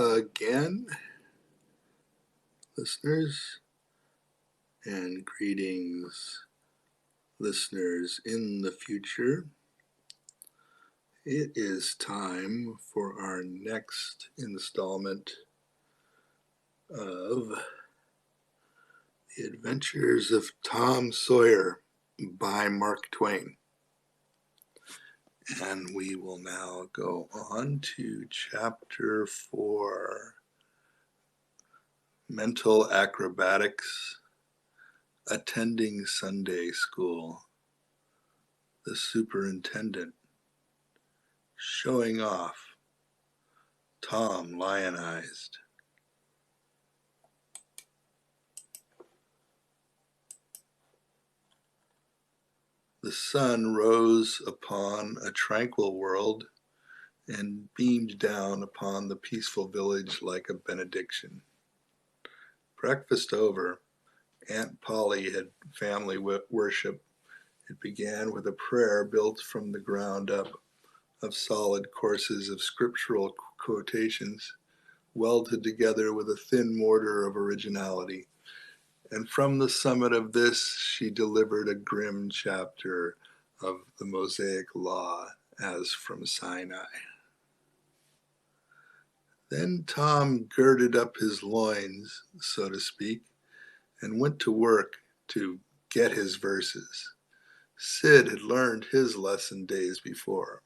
again, listeners, and greetings, listeners in the future. It is time for our next installment of The Adventures of Tom Sawyer by Mark Twain. And we will now go on to Chapter 4, Mental Acrobatics, Attending Sunday School, the Superintendent, Showing Off, Tom Lionized. The sun rose upon a tranquil world and beamed down upon the peaceful village like a benediction. Breakfast over, Aunt Polly had family worship. It began with a prayer built from the ground up of solid courses of scriptural quotations, welded together with a thin mortar of originality. And from the summit of this, she delivered a grim chapter of the Mosaic Law as from Sinai. Then Tom girded up his loins, so to speak, and went to work to get his verses. Sid had learned his lesson days before.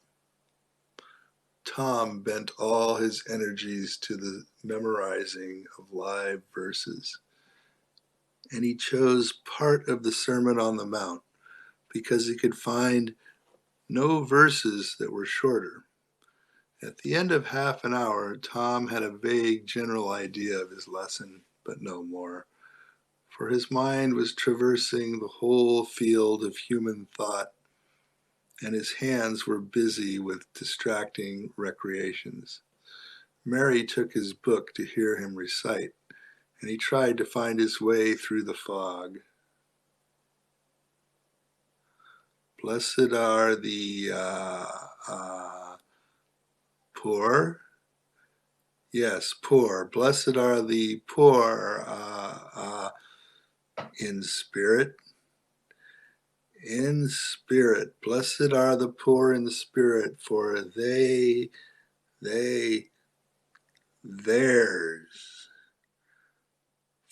Tom bent all his energies to the memorizing of live verses, and he chose part of the Sermon on the Mount because he could find no verses that were shorter. At the end of half an hour, Tom had a vague general idea of his lesson, but no more, for his mind was traversing the whole field of human thought, and his hands were busy with distracting recreations. Mary took his book to hear him recite, and he tried to find his way through the fog. Blessed are the poor. Yes, poor. Blessed are the poor in spirit. In spirit. Blessed are the poor in spirit, for theirs.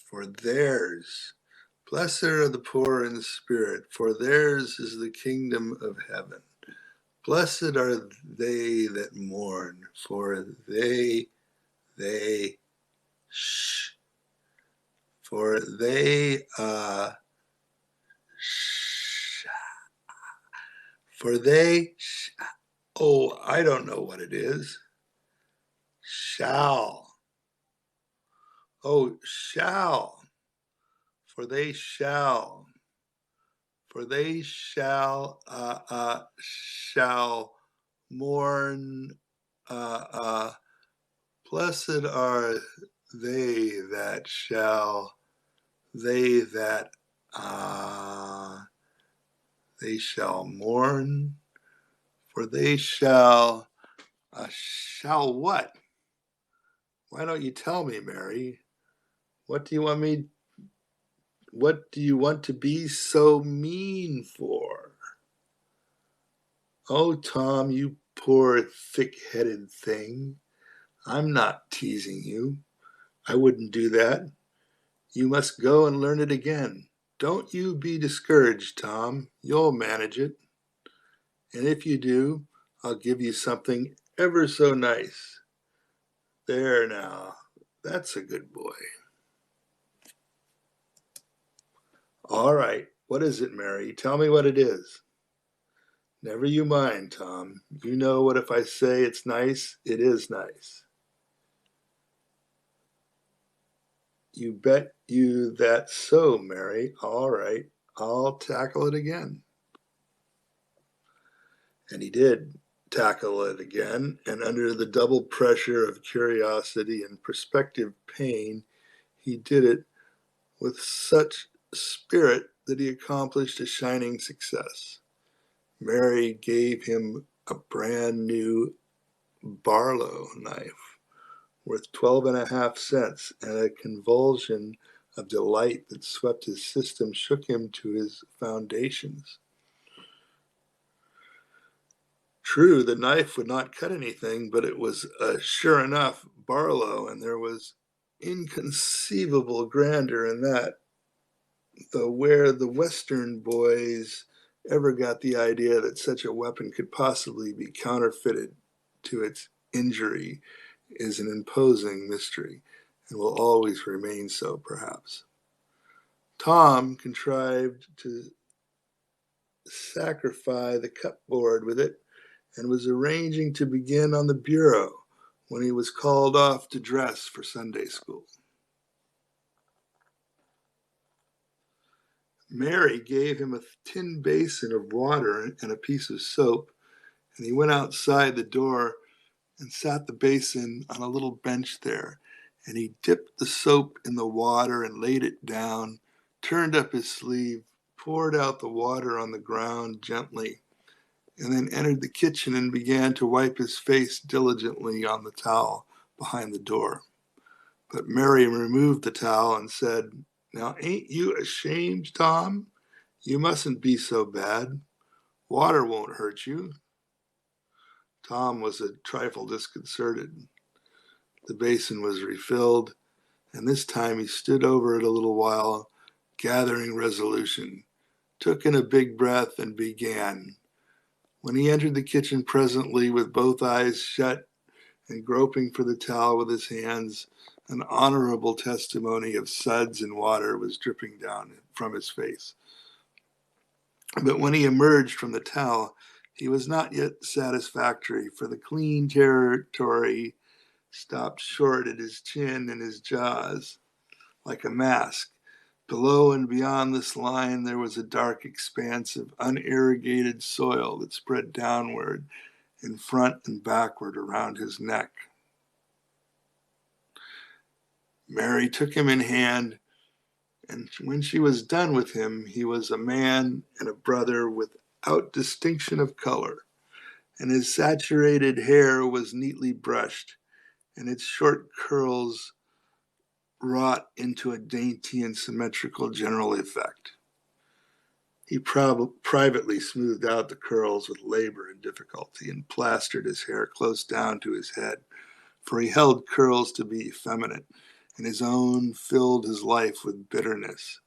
For theirs. Blessed are the poor in spirit, for theirs is the kingdom of heaven. Blessed are they that mourn, for they I don't know what it is. Shall. Oh, shall. For they shall mourn. Blessed are they that shall mourn, for they shall what? Why don't you tell me, Mary? What do you want to be so mean for? Oh, Tom, you poor thick-headed thing. I'm not teasing you. I wouldn't do that. You must go and learn it again. Don't you be discouraged, Tom. You'll manage it. And if you do, I'll give you something ever so nice. There now, that's a good boy. All right, what is it, Mary? Tell me what it is. Never you mind, Tom. You know what if I say it's nice, it is nice. You bet you that's so, Mary. All right, I'll tackle it again. And he did tackle it again, and under the double pressure of curiosity and prospective pain, he did it with such spirit that he accomplished a shining success. Mary gave him a brand new Barlow knife, worth 12.5 cents, and a convulsion of delight that swept his system shook him to his foundations. True, the knife would not cut anything, but it was sure enough Barlow, and there was inconceivable grandeur in that, though where the Western boys ever got the idea that such a weapon could possibly be counterfeited to its injury is an imposing mystery, and will always remain so, perhaps. Tom contrived to sacrifice the cupboard with it, and was arranging to begin on the bureau when he was called off to dress for Sunday school. Mary gave him a tin basin of water and a piece of soap, and he went outside the door and sat the basin on a little bench there, and he dipped the soap in the water and laid it down, turned up his sleeve, poured out the water on the ground gently, and then entered the kitchen and began to wipe his face diligently on the towel behind the door. But Mary removed the towel and said, "Now, ain't you ashamed, Tom? You mustn't be so bad. Water won't hurt you." Tom was a trifle disconcerted. The basin was refilled, and this time he stood over it a little while, gathering resolution, took in a big breath, and began. When he entered the kitchen presently with both eyes shut and groping for the towel with his hands, an honorable testimony of suds and water was dripping down from his face. But when he emerged from the towel, he was not yet satisfactory, for the clean territory stopped short at his chin and his jaws, like a mask. Below and beyond this line, there was a dark expanse of unirrigated soil that spread downward, in front and backward around his neck. Mary took him in hand, and when she was done with him, he was a man and a brother without distinction of color, and his saturated hair was neatly brushed, and its short curls wrought into a dainty and symmetrical general effect. He privately smoothed out the curls with labor and difficulty, and plastered his hair close down to his head, for he held curls to be effeminate, and his own filled his life with bitterness.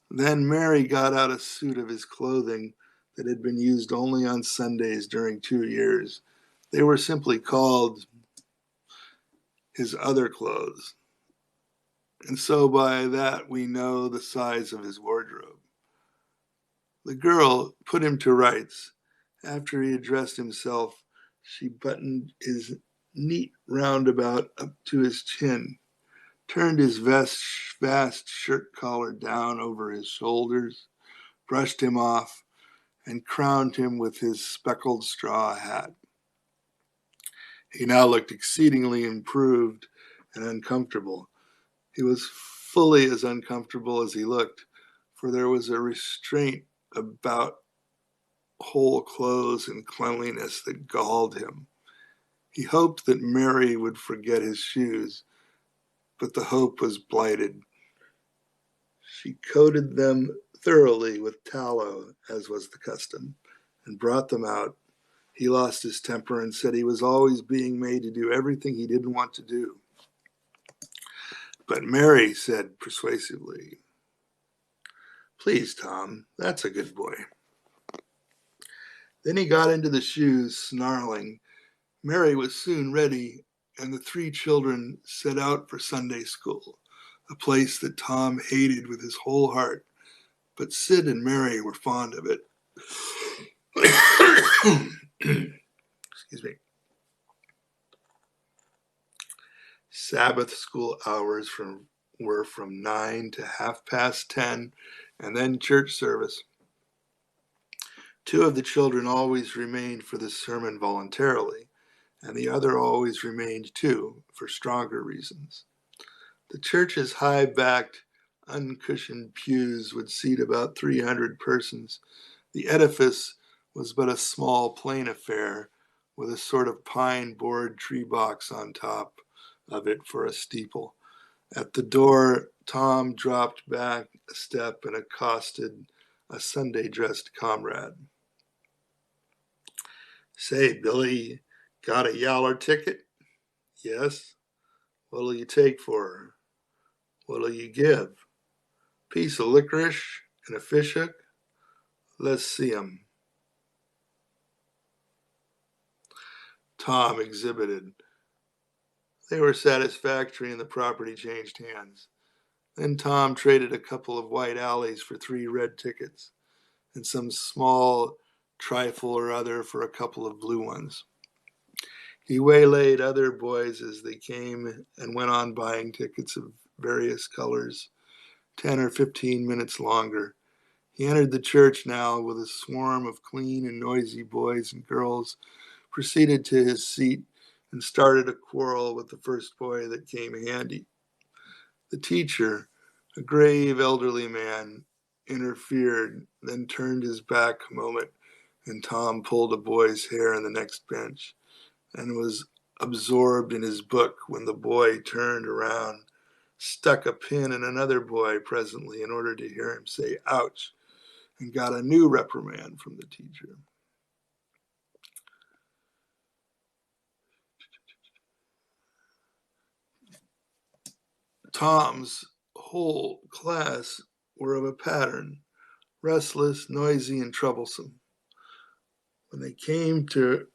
Then Mary got out a suit of his clothing that had been used only on Sundays during 2 years. They were simply called his other clothes, and so by that we know the size of his wardrobe. The girl put him to rights. After he had dressed himself, she buttoned his neat roundabout up to his chin, turned his vast shirt collar down over his shoulders, brushed him off, and crowned him with his speckled straw hat. He now looked exceedingly improved and uncomfortable. He was fully as uncomfortable as he looked, for there was a restraint about whole clothes and cleanliness that galled him. He hoped that Mary would forget his shoes, but the hope was blighted. She coated them thoroughly with tallow, as was the custom, and brought them out. He lost his temper and said he was always being made to do everything he didn't want to do. But Mary said persuasively, "Please, Tom, that's a good boy." Then he got into the shoes, snarling. Mary was soon ready, and the 3 children set out for Sunday school, a place that Tom hated with his whole heart, but Sid and Mary were fond of it. Excuse me. Sabbath school hours were from 9 to 10:30, and then church service. 2 of the children always remained for the sermon voluntarily, and the other always remained too, for stronger reasons. The church's high-backed, uncushioned pews would seat about 300 persons. The edifice was but a small, plain affair, with a sort of pine board tree box on top, of it for a steeple. At the door, Tom dropped back a step and accosted a Sunday-dressed comrade. "Say, Billy, got a yaller ticket?" "Yes." "What'll you take for her?" "What'll you give?" "Piece of licorice and a fishhook?" "Let's see 'em." Tom exhibited. They were satisfactory and the property changed hands. Then Tom traded a couple of white alleys for 3 red tickets and some small trifle or other for a couple of blue ones. He waylaid other boys as they came and went on buying tickets of various colors, 10 or 15 minutes longer. He entered the church now with a swarm of clean and noisy boys and girls, proceeded to his seat, and started a quarrel with the first boy that came handy. The teacher, a grave elderly man, interfered, then turned his back a moment, and Tom pulled a boy's hair on the next bench and was absorbed in his book when the boy turned around, stuck a pin in another boy presently in order to hear him say ouch, and got a new reprimand from the teacher. Tom's whole class were of a pattern, restless, noisy, and troublesome. When they came to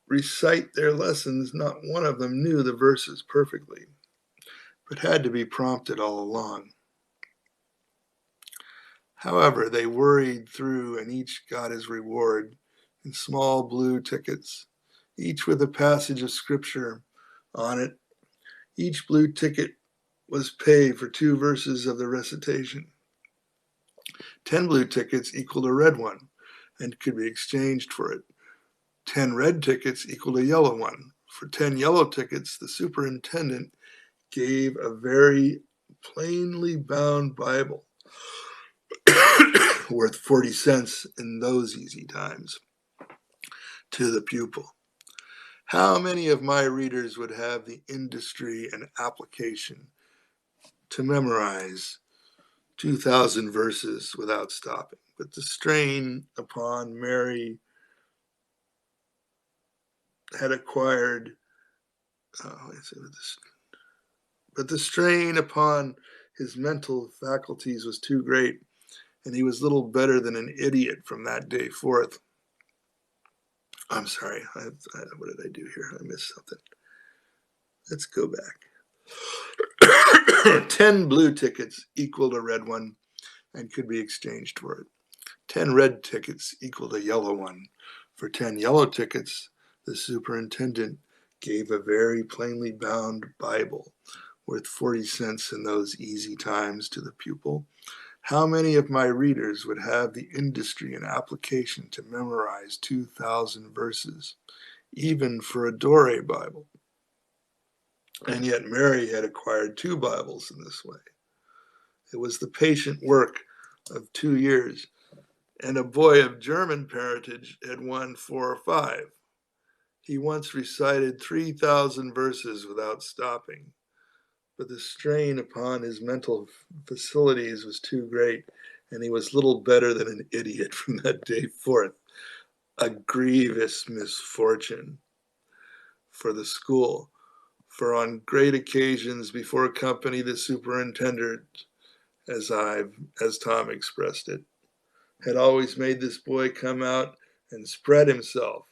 recite their lessons, not one of them knew the verses perfectly, but had to be prompted all along. However, they worried through and each got his reward in small blue tickets, each with a passage of scripture on it. Each blue ticket was paid for 2 verses of the recitation. 10 blue tickets equaled a red one and could be exchanged for it. 10 red tickets equaled a yellow one. For 10 yellow tickets, the superintendent gave a very plainly bound Bible worth 40 cents in those easy times to the pupil. How many of my readers would have the industry and application to memorize 2,000 verses without stopping? But the strain upon Mary had acquired, but the strain upon his mental faculties was too great, and he was little better than an idiot from that day forth. I'm sorry, what did I do here? I missed something. Let's go back. 10 blue tickets equaled a red one and could be exchanged for it. 10 red tickets equaled a yellow one. For 10 yellow tickets, the superintendent gave a very plainly bound Bible worth 40 cents in those easy times to the pupil. How many of my readers would have the industry and application to memorize 2,000 verses, even for a Dore Bible? And yet Mary had acquired 2 Bibles in this way. It was the patient work of 2 years, and a boy of German parentage had won 4 or 5. He once recited 3,000 verses without stopping, but the strain upon his mental facilities was too great, and he was little better than an idiot from that day forth. A grievous misfortune for the school, for on great occasions before company the superintendent, as Tom expressed it, had always made this boy come out and spread himself.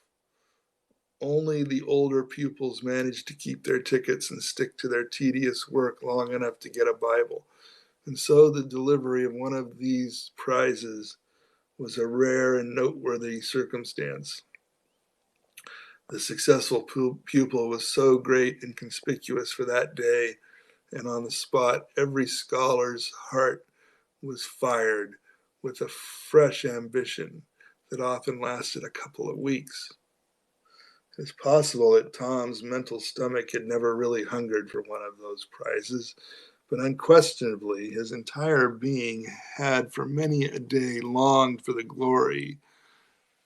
Only the older pupils managed to keep their tickets and stick to their tedious work long enough to get a Bible. And so the delivery of one of these prizes was a rare and noteworthy circumstance. The successful pupil was so great and conspicuous for that day, and on the spot every scholar's heart was fired with a fresh ambition that often lasted a couple of weeks. It's possible that Tom's mental stomach had never really hungered for one of those prizes, but unquestionably his entire being had for many a day longed for the glory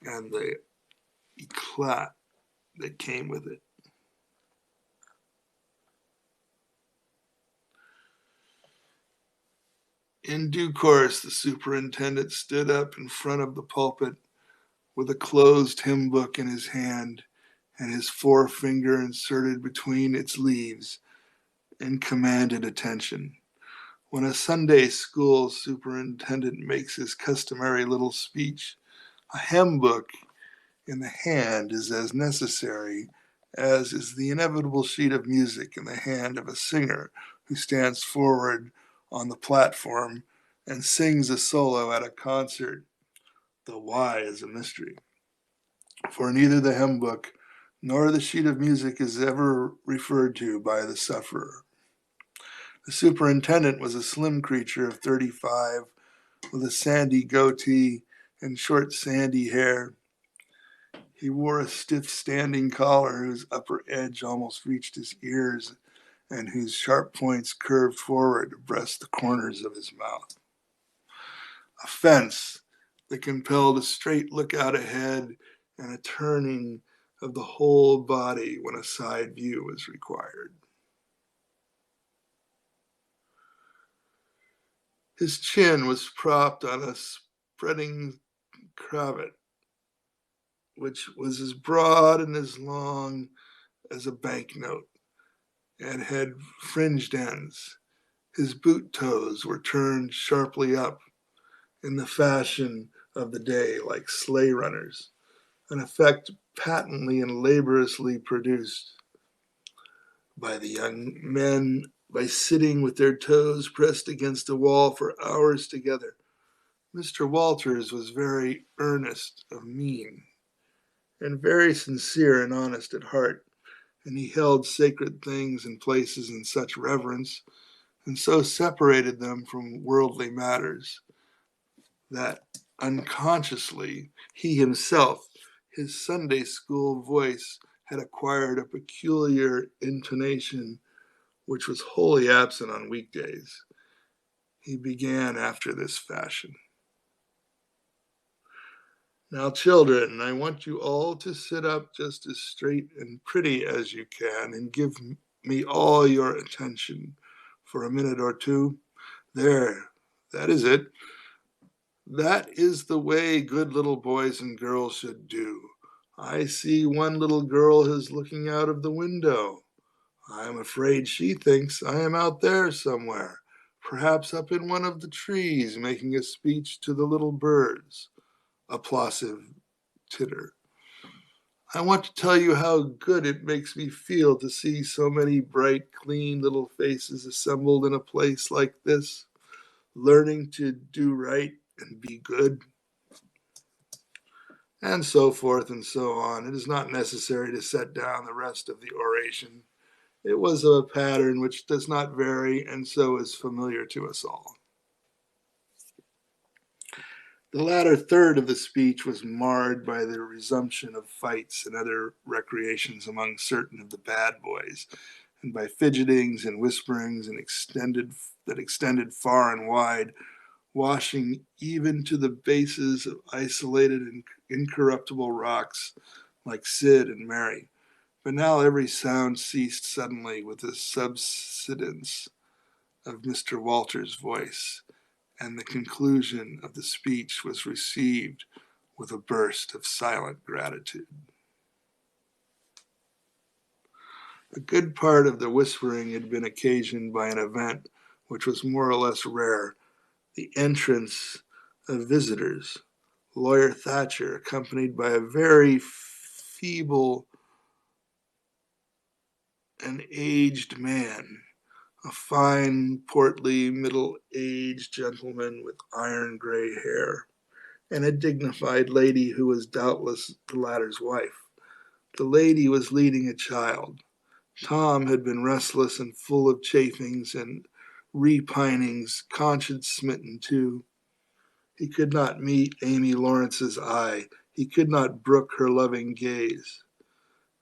and the eclat that came with it. In due course, the superintendent stood up in front of the pulpit with a closed hymn book in his hand and his forefinger inserted between its leaves, and commanded attention. When a Sunday school superintendent makes his customary little speech, a hymn book in the hand is as necessary as is the inevitable sheet of music in the hand of a singer who stands forward on the platform and sings a solo at a concert. The why is a mystery, for neither the hymn book nor the sheet of music is ever referred to by the sufferer. The superintendent was a slim creature of 35 with a sandy goatee and short sandy hair. He wore a stiff standing collar whose upper edge almost reached his ears and whose sharp points curved forward to breast the corners of his mouth. A fence that compelled a straight look out ahead and a turning of the whole body when a side view was required. His chin was propped on a spreading cravat, which was as broad and as long as a banknote and had fringed ends. His boot toes were turned sharply up in the fashion of the day, like sleigh runners, an effect patently and laboriously produced by the young men by sitting with their toes pressed against a wall for hours together. Mr. Walters was very earnest of mien and very sincere and honest at heart, and he held sacred things and places in such reverence and so separated them from worldly matters that unconsciously he himself, his Sunday school voice, had acquired a peculiar intonation which was wholly absent on weekdays. He began after this fashion. Now, children, I want you all to sit up just as straight and pretty as you can and give me all your attention for a minute or two. There, that is it. That is the way good little boys and girls should do. I see one little girl is looking out of the window. I am afraid she thinks I am out there somewhere, perhaps up in one of the trees making a speech to the little birds. Applausive titter. I want to tell you how good it makes me feel to see so many bright, clean little faces assembled in a place like this, learning to do right and be good, and so forth and so on. It is not necessary to set down the rest of the oration. It was a pattern which does not vary and so is familiar to us all. The latter third of the speech was marred by the resumption of fights and other recreations among certain of the bad boys, and by fidgetings and whisperings and extended far and wide, washing even to the bases of isolated and incorruptible rocks like Sid and Mary. But now every sound ceased suddenly with the subsidence of Mr. Walter's voice, and the conclusion of the speech was received with a burst of silent gratitude. A good part of the whispering had been occasioned by an event which was more or less rare, the entrance of visitors. Lawyer Thatcher, accompanied by a very feeble and aged man, a fine, portly, middle-aged gentleman with iron gray hair, and a dignified lady who was doubtless the latter's wife. The lady was leading a child. Tom had been restless and full of chafings and repinings, conscience-smitten too. He could not meet Amy Lawrence's eye. He could not brook her loving gaze.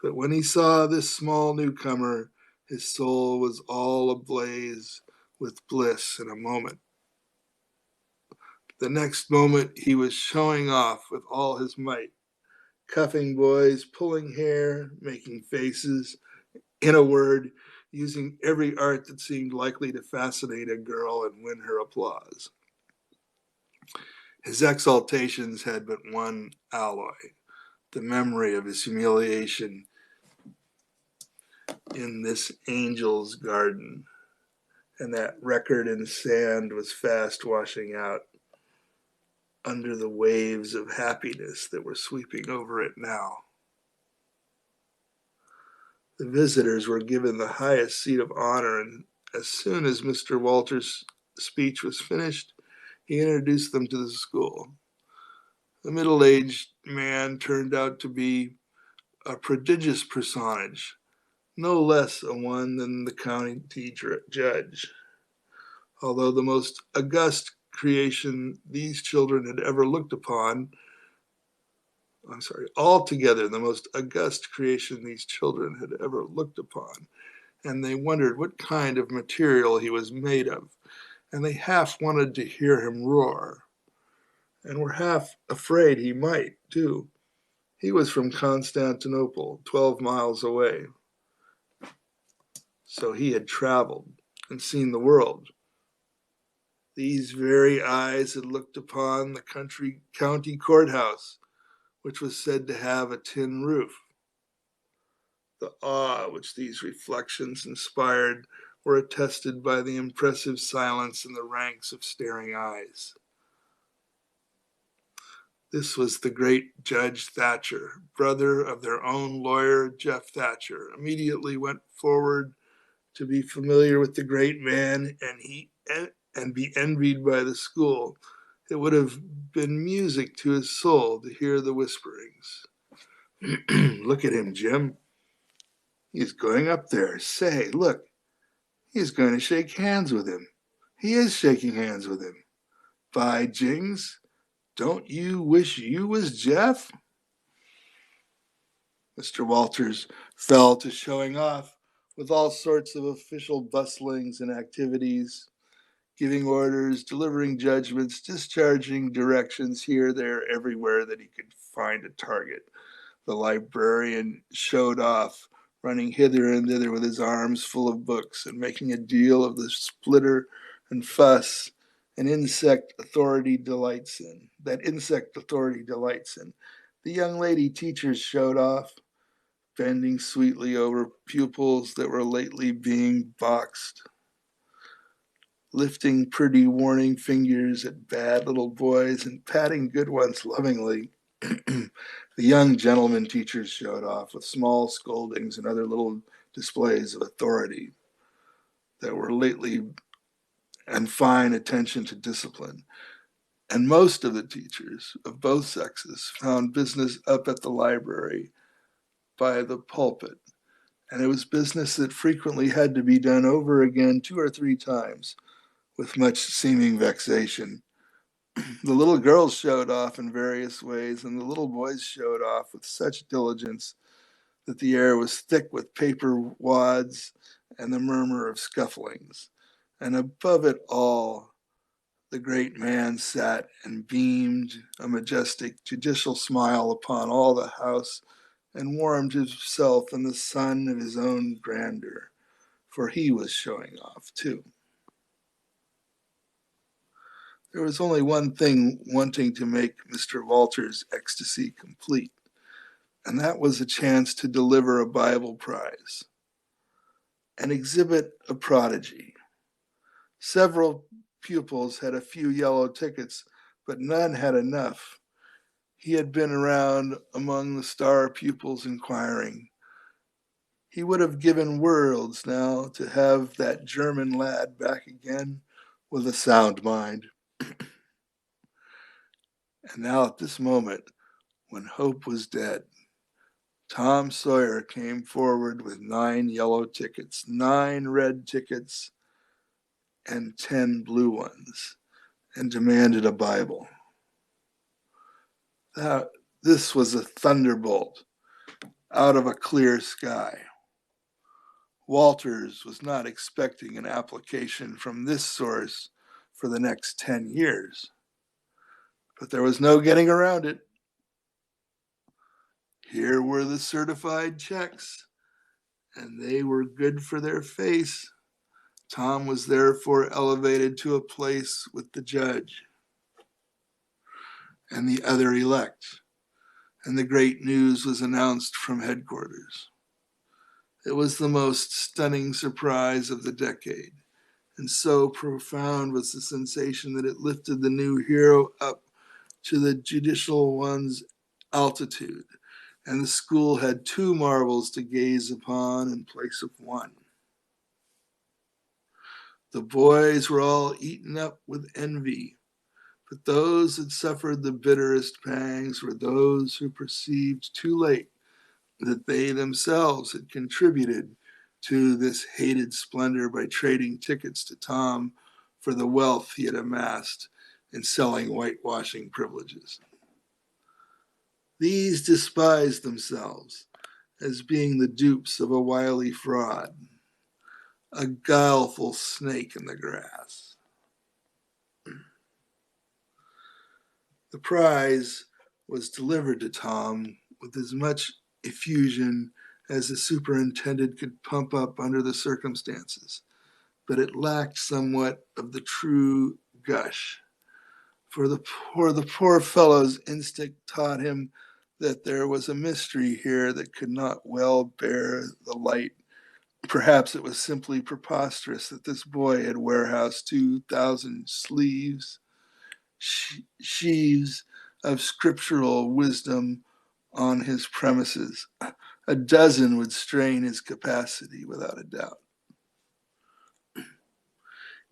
But when he saw this small newcomer, his soul was all ablaze with bliss in a moment. The next moment he was showing off with all his might, cuffing boys, pulling hair, making faces, in a word, using every art that seemed likely to fascinate a girl and win her applause. His exaltations had but one alloy, the memory of his humiliation in this angel's garden, and that record in sand was fast washing out under the waves of happiness that were sweeping over it now. The visitors were given the highest seat of honor, and as soon as Mr. Walters' speech was finished, he introduced them to the school. The middle-aged man turned out to be a prodigious personage, no less a one than the county judge. Although the most august creation these children had ever looked upon, altogether the most august creation these children had ever looked upon, and they wondered what kind of material he was made of, and they half wanted to hear him roar, and were half afraid he might, too. He was from Constantinople, 12 miles away, so he had traveled and seen the world. These very eyes had looked upon the county courthouse, which was said to have a tin roof. The awe which these reflections inspired were attested by the impressive silence in the ranks of staring eyes. This was the great Judge Thatcher, brother of their own lawyer, Jeff Thatcher. Immediately went forward to be familiar with the great man and be envied by the school. It would have been music to his soul to hear the whisperings. Look at him, Jim. He's going up there. Say, look, he's going to shake hands with him. He is shaking hands with him. By jings, don't you wish you was Jeff? Mr. Walters fell to showing off with all sorts of official bustlings and activities, giving orders, delivering judgments, discharging directions here, there, everywhere that he could find a target. The librarian showed off, running hither and thither with his arms full of books and making a deal of the splitter and fuss that insect authority delights in. The young lady teachers showed off, bending sweetly over pupils that were lately being boxed, lifting pretty warning fingers at bad little boys and patting good ones lovingly. The young gentleman teachers showed off with small scoldings and other little displays of authority that were lately and fine attention to discipline. And most of the teachers of both sexes found business up at the library by the pulpit, and it was business that frequently had to be done over again 2 or 3 times with much seeming vexation. The little girls showed off in various ways, and the little boys showed off with such diligence that the air was thick with paper wads and the murmur of scufflings. And above it all, the great man sat and beamed a majestic, judicial smile upon all the house and warmed himself in the sun of his own grandeur, for he was showing off too. There was only one thing wanting to make Mr. Walters' ecstasy complete, and that was a chance to deliver a Bible prize and exhibit a prodigy. Several pupils had a few yellow tickets, but none had enough. He had been around among the star pupils inquiring. He would have given worlds now to have that German lad back again with a sound mind. And now at this moment, when hope was dead, Tom Sawyer came forward with 9 yellow tickets, 9 red tickets, and 10 blue ones, and demanded a Bible. This was a thunderbolt out of a clear sky. Walters was not expecting an application from this source for the next 10 years, but there was no getting around it. Here were the certified checks, and they were good for their face. Tom was therefore elevated to a place with the judge. and the other elect, and the great news was announced from headquarters. It was the most stunning surprise of the decade, and so profound was the sensation that it lifted the new hero up to the judicial one's altitude, and the school had two marvels to gaze upon in place of one. The boys were all eaten up with envy, but those that suffered the bitterest pangs were those who perceived too late that they themselves had contributed to this hated splendor by trading tickets to Tom for the wealth he had amassed in selling whitewashing privileges. These despised themselves as being the dupes of a wily fraud, a guileful snake in the grass. The prize was delivered to Tom with as much effusion as the superintendent could pump up under the circumstances, but it lacked somewhat of the true gush. For the poor fellow's instinct taught him that there was a mystery here that could not well bear the light. Perhaps it was simply preposterous that this boy had warehoused 2,000 sheaves of scriptural wisdom on his premises. A dozen would strain his capacity without a doubt.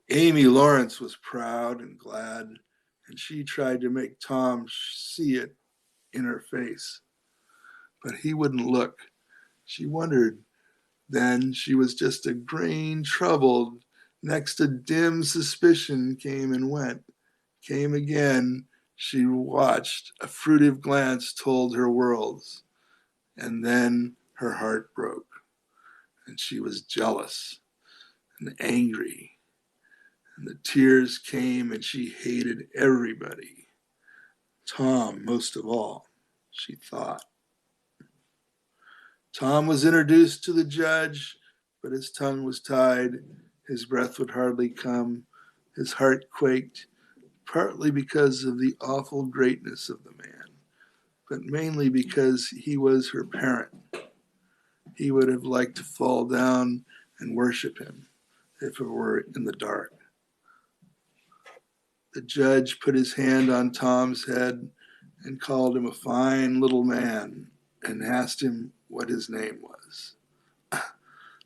Amy Lawrence was proud and glad, and she tried to make Tom see it in her face. But he wouldn't look. She wondered then she was just a grain troubled. Next a dim suspicion came and went, came again. She watched. A fruitive glance told her worlds. And then her heart broke, and she was jealous and angry. And the tears came, and she hated everybody. Tom, most of all, she thought. Tom was introduced to the judge, but his tongue was tied. His breath would hardly come. His heart quaked, partly because of the awful greatness of the man, but mainly because he was her parent. He would have liked to fall down and worship him if it were in the dark. The judge put his hand on Tom's head and called him a fine little man and asked him what his name was.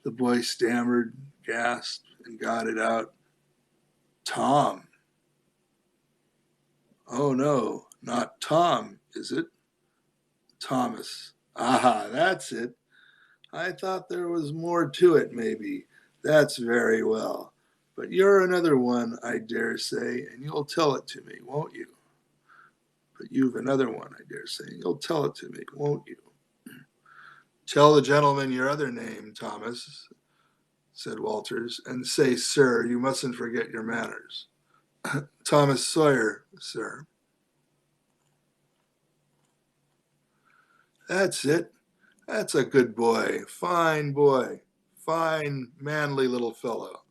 The boy stammered, gasped, and got it out. Tom. Oh, no, not Tom, is it? Thomas. Aha, that's it. I thought there was more to it, maybe. That's very well. But you're another one, I dare say, and you'll tell it to me, won't you? But you've another one, I dare say, and you'll tell it to me, won't you? Tell the gentleman your other name, Thomas, said Walters, and say, sir, you mustn't forget your manners. Thomas Sawyer, sir. That's it. That's a good boy, fine, manly little fellow.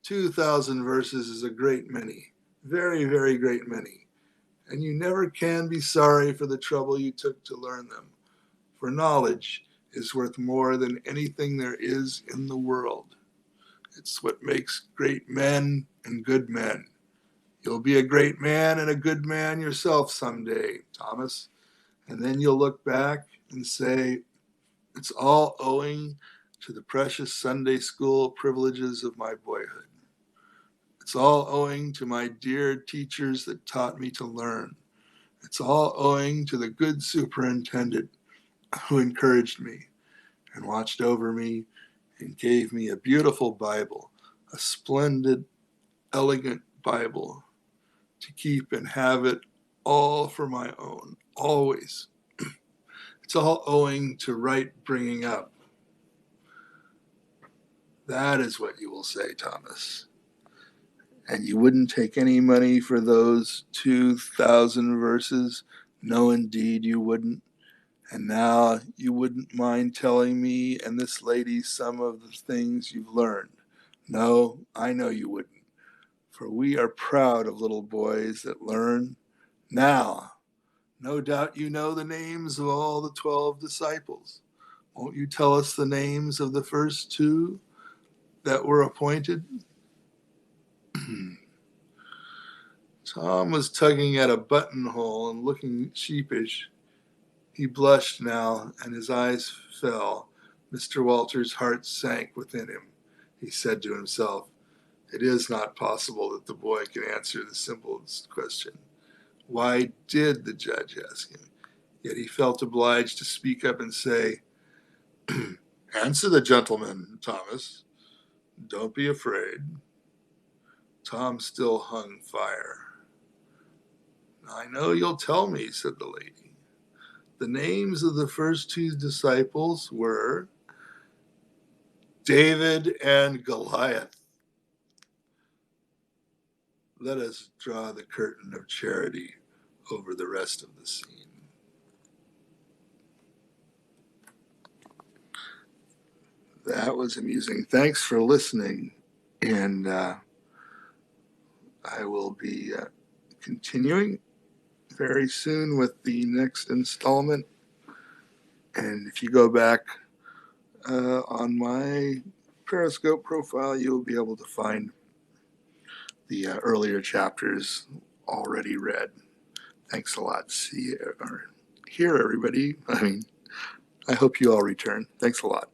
2,000 verses is a great many, very, very great many. And you never can be sorry for the trouble you took to learn them, for knowledge is worth more than anything there is in the world. It's what makes great men and good men. You'll be a great man and a good man yourself someday, Thomas, and then you'll look back and say, it's all owing to the precious Sunday school privileges of my boyhood. It's all owing to my dear teachers that taught me to learn. It's all owing to the good superintendent who encouraged me and watched over me and gave me a beautiful Bible, a splendid, elegant Bible to keep and have it all for my own, always. It's all owing to right bringing up. That is what you will say, Thomas. And you wouldn't take any money for those 2,000 verses? No, indeed, you wouldn't. And now you wouldn't mind telling me and this lady some of the things you've learned. No, I know you wouldn't. For we are proud of little boys that learn. Now, No doubt you know the names of all the 12 disciples. Won't you tell us the names of the first two that were appointed? Tom was tugging at a buttonhole and looking sheepish. He blushed now, and his eyes fell. Mr. Walter's heart sank within him. He said to himself, "It is not possible that the boy can answer the simplest question. Why did the judge ask him?" Yet he felt obliged to speak up and say, "Answer the gentleman, Thomas. Don't be afraid." Tom still hung fire. "I know you'll tell me," said the lady. "The names of the first two disciples were David and Goliath." Let us draw the curtain of charity over the rest of the scene. That was amusing. Thanks for listening. And I will be continuing very soon with the next installment. And if you go back on my Periscope profile, you'll be able to find the earlier chapters already read. Thanks a lot. See you, or here, everybody. I hope you all return. Thanks a lot.